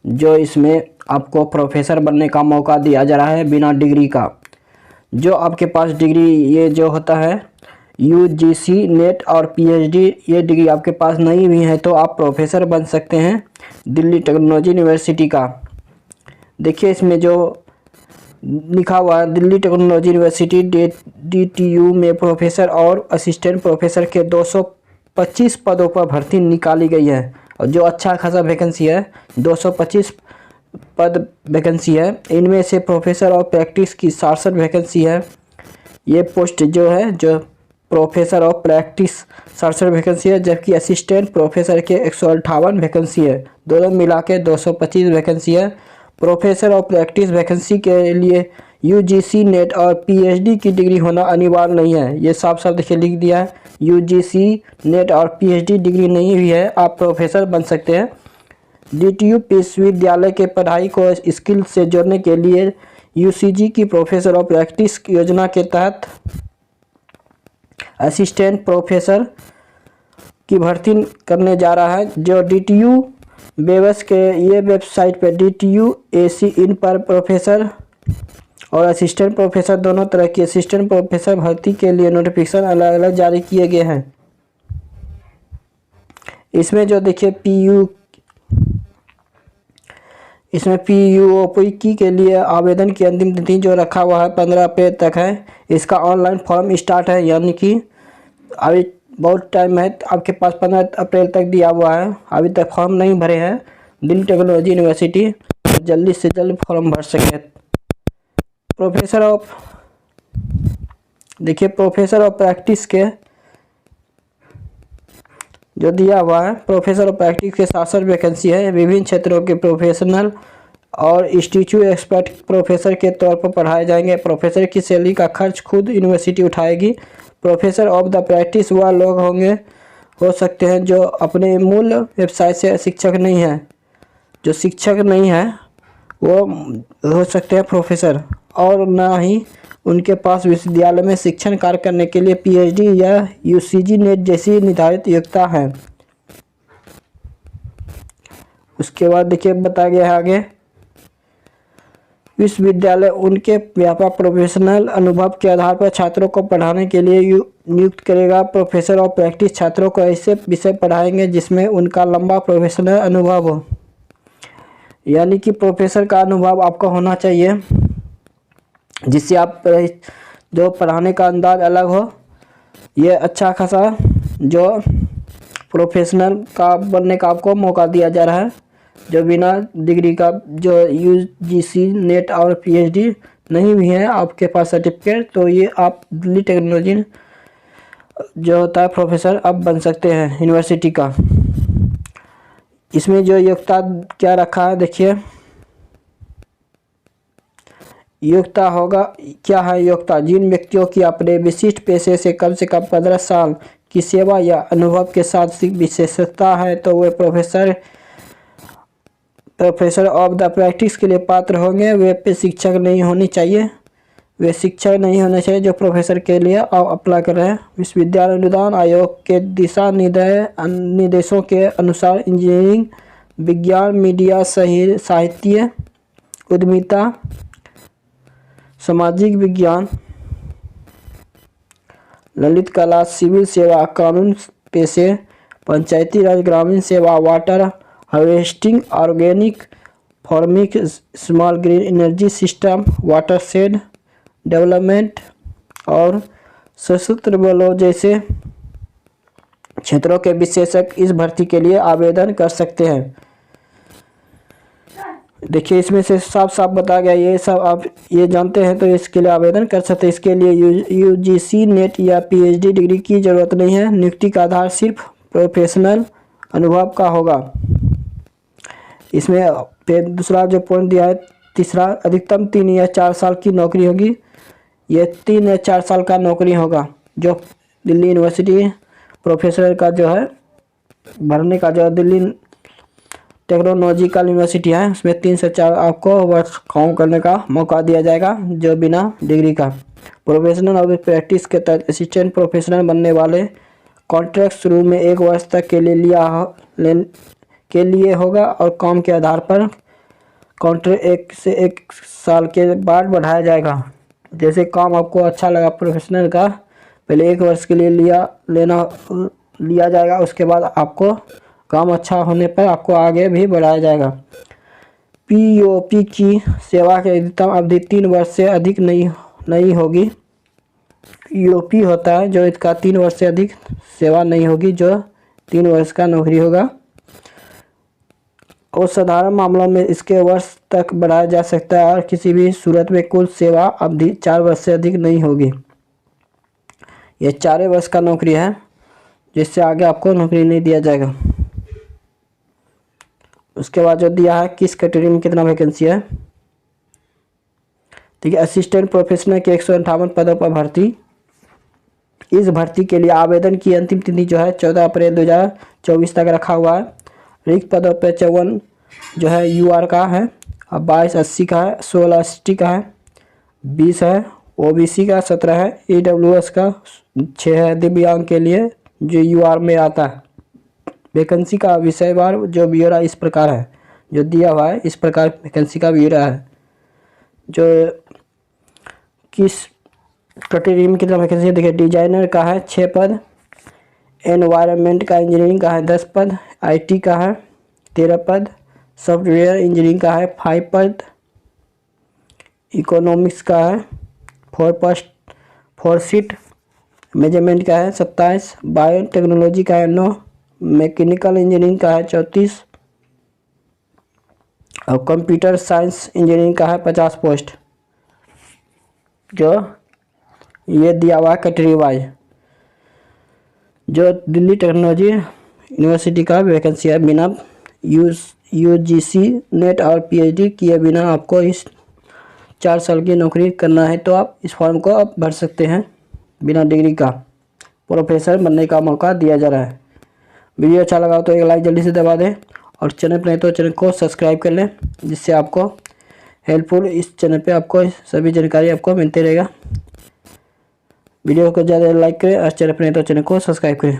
जो इसमें आपको प्रोफेसर बनने का मौका दिया जा रहा है बिना डिग्री का। जो आपके पास डिग्री ये जो होता है यूजीसी नेट और पीएचडी, ये डिग्री आपके पास नहीं भी है तो आप प्रोफेसर बन सकते हैं दिल्ली टेक्नोलॉजी यूनिवर्सिटी का। देखिए इसमें जो लिखा हुआ है दिल्ली टेक्नोलॉजी यूनिवर्सिटी DTU में प्रोफेसर और असिस्टेंट प्रोफेसर के 225 पदों पर भर्ती निकाली गई है। और जो अच्छा खासा वैकेंसी है, 225 पद वैकेंसी है। इनमें से प्रोफेसर और प्रैक्टिस की 67 वैकेंसी है। ये पोस्ट जो है जो प्रोफेसर और प्रैक्टिस 67 वैकेंसी है, जबकि असिस्टेंट प्रोफेसर के 158 वैकेंसी है। दोनों मिला के 225 वैकेंसी है। प्रोफेसर और प्रैक्टिस वैकेंसी के लिए यूजीसी नेट और पीएचडी की डिग्री होना अनिवार्य नहीं है। ये साफ साफ देखिए लिख दिया है, यूजीसी नेट और पीएचडी डिग्री नहीं हुई है आप प्रोफेसर बन सकते हैं। DTU विश्वविद्यालय के पढ़ाई को स्किल से जोड़ने के लिए यूजीसी की प्रोफेसर और प्रैक्टिस योजना के तहत असिस्टेंट प्रोफेसर की भर्ती करने जा रहा है। जो DTU बेवस के ये वेबसाइट पर DTU AC इन पर प्रोफेसर और असिस्टेंट प्रोफेसर दोनों तरह की असिस्टेंट प्रोफेसर भर्ती के लिए नोटिफिकेशन अलग अलग जारी किए गए हैं। इसमें जो देखिए PUOPकी के लिए आवेदन की अंतिम तिथि जो रखा हुआ है 15 अप्रैल तक है। इसका ऑनलाइन फॉर्म स्टार्ट है, यानी कि अभी बहुत टाइम है, आपके पास 15 अप्रैल तक दिया हुआ है। अभी तक फॉर्म नहीं भरे हैं दिल्ली टेक्नोलॉजी यूनिवर्सिटी, तो जल्दी से जल्द फॉर्म भर सके। प्रोफेसर और प्रैक्टिस के जो दिया हुआ है, प्रोफेसर और प्रैक्टिस के 67 वैकेंसी है। विभिन्न क्षेत्रों के प्रोफेशनल और इंस्टीट्यूट एक्सपर्ट प्रोफेसर के तौर पर पढ़ाए जाएंगे। प्रोफेसर की सैलरी का खर्च खुद यूनिवर्सिटी उठाएगी। प्रोफेसर ऑफ द प्रैक्टिस वह लोग हो सकते हैं जो अपने मूल व्यवसाय से शिक्षक नहीं है। जो शिक्षक नहीं है वो हो सकते हैं प्रोफेसर, और ना ही उनके पास विश्वविद्यालय में शिक्षण कार्य करने के लिए पीएचडी या यूजीसी नेट जैसी निर्धारित योग्यता है। उसके बाद देखिए बताया गया है आगे, विश्वविद्यालय उनके व्यापक प्रोफेशनल अनुभव के आधार पर छात्रों को पढ़ाने के लिए नियुक्त करेगा। प्रोफेसर और प्रैक्टिस छात्रों को ऐसे विषय पढ़ाएंगे जिसमें उनका लंबा प्रोफेशनल अनुभव हो, यानी कि प्रोफेसर का अनुभव आपका होना चाहिए जिससे आप जो पढ़ाने का अंदाज अलग हो। ये अच्छा खासा जो प्रोफेशनल का बनने का आपको मौका दिया जा रहा है। जो बिना डिग्री का जो यूजीसी नेट और पीएचडी नहीं भी है आपके पास सर्टिफिकेट, तो ये आप दिल्ली टेक्नोलॉजी जो होता है प्रोफेसर अब बन सकते हैं यूनिवर्सिटी का। इसमें जो योग्यता क्या रखा है देखिए, योग्यता होगा क्या है। योग्यता जिन व्यक्तियों की अपने विशिष्ट पेशे से कम 15 साल की सेवा या अनुभव के साथ विशेषता है तो वे प्रोफेसर ऑफ द प्रैक्टिस के लिए पात्र होंगे। वे शिक्षक नहीं होने चाहिए जो प्रोफेसर के लिए अप्लाई कर रहे हैं। विश्वविद्यालय अनुदान आयोग के दिशा निर्देशों के अनुसार इंजीनियरिंग, विज्ञान, मीडिया, साहित्य, उद्यमिता, सामाजिक विज्ञान, ललित कला, सिविल सेवा, कानून पेशे, पंचायती राज, ग्रामीण सेवा, water harvesting, organic farming, small green energy system, water shade development और सशस्त्र बलों जैसे क्षेत्रों के विशेषज्ञ इस भर्ती के लिए आवेदन कर सकते हैं। देखिए इसमें से साफ साफ बताया गया, ये सब आप ये जानते हैं तो इसके लिए आवेदन कर सकते हैं। इसके लिए यूजीसी नेट या पीएचडी डिग्री की ज़रूरत नहीं है। नियुक्ति का आधार सिर्फ प्रोफेशनल अनुभव का होगा। इसमें दूसरा जो पॉइंट दिया है, तीसरा, अधिकतम 3 या 4 साल की नौकरी होगी। ये 3 या 4 साल का नौकरी होगा जो दिल्ली यूनिवर्सिटी प्रोफेसर का जो है भरने का जो दिल्ली टेक्नोलॉजिकल यूनिवर्सिटी है उसमें 3 से 4 आपको वर्ष काम करने का मौका दिया जाएगा जो बिना डिग्री का। प्रोफेशनल और प्रैक्टिस के तहत असिस्टेंट प्रोफेशनल बनने वाले कॉन्ट्रैक्ट शुरू में 1 वर्ष तक के लिए होगा और काम के आधार पर कॉन्ट्रैक्ट 1 से 1 साल के बाद बढ़ाया जाएगा। जैसे काम आपको अच्छा लगा प्रोफेशनल का, पहले 1 वर्ष के लिए लिया जाएगा, उसके बाद आपको काम अच्छा होने पर आपको आगे भी बढ़ाया जाएगा। पीओपी की सेवा की अधिकतम अवधि 3 वर्ष से अधिक नहीं होगी। पीओपी होता है जो इसका 3 वर्ष से अधिक सेवा नहीं होगी, जो 3 वर्ष का नौकरी होगा। और साधारण मामलों में इसके वर्ष तक बढ़ाया जा सकता है और किसी भी सूरत में कुल सेवा अवधि 4 वर्ष से अधिक नहीं होगी। यह 4 वर्ष का नौकरी है, जिससे आगे आपको नौकरी नहीं दिया जाएगा। उसके बाद जो दिया है किस कैटेगरी में कितना वैकेंसी है। ठीक है, असिस्टेंट प्रोफेशनल के 158 पदों पर भर्ती। इस भर्ती के लिए आवेदन की अंतिम तिथि जो है 14 अप्रैल 2024 तक रखा हुआ है। रिक्त पदों पर 54 जो है यूआर का है, और 22 SC का है, 16 ST का है, 20 है OBC का, 17 है EWS का, 6 है दिव्यांग के लिए जो यूआर में आता है। वैकेंसी का विषयवार जो ब्यौरा इस प्रकार है, जो दिया हुआ है इस प्रकार वैकेंसी का ब्यौरा है। जो किस कैटेगरी में कितना वैकेंसी है देखिए। डिजाइनर का है 6 पद, एनवायरनमेंट का इंजीनियरिंग का है 10 पद, IT का है 13 पद, सॉफ्टवेयर इंजीनियरिंग का है 5 पद, इकोनॉमिक्स का है 4 सीट, मैनेजमेंट का है 27, बायोटेक्नोलॉजी का है 9, मैकेनिकल इंजीनियरिंग का है 34 और कंप्यूटर साइंस इंजीनियरिंग का है 50 पोस्ट। जो ये दिया हुआ कैटेगरी वाइज। जो दिल्ली टेक्नोलॉजी यूनिवर्सिटी का वैकेंसी है, बिना UGC नेट और PhD किए बिना आपको इस 4 साल की नौकरी करना है, तो आप इस फॉर्म को आप भर सकते हैं। बिना डिग्री का प्रोफेसर बनने का मौका दिया जा रहा है। वीडियो अच्छा लगा तो एक लाइक जल्दी से दबा दें, और चैनल पर नहीं तो चैनल को सब्सक्राइब कर लें, जिससे आपको हेल्पफुल इस चैनल पे आपको सभी जानकारी आपको मिलते रहेगा। वीडियो को ज़्यादा लाइक करें और चैनल पर नहीं तो चैनल को सब्सक्राइब करें।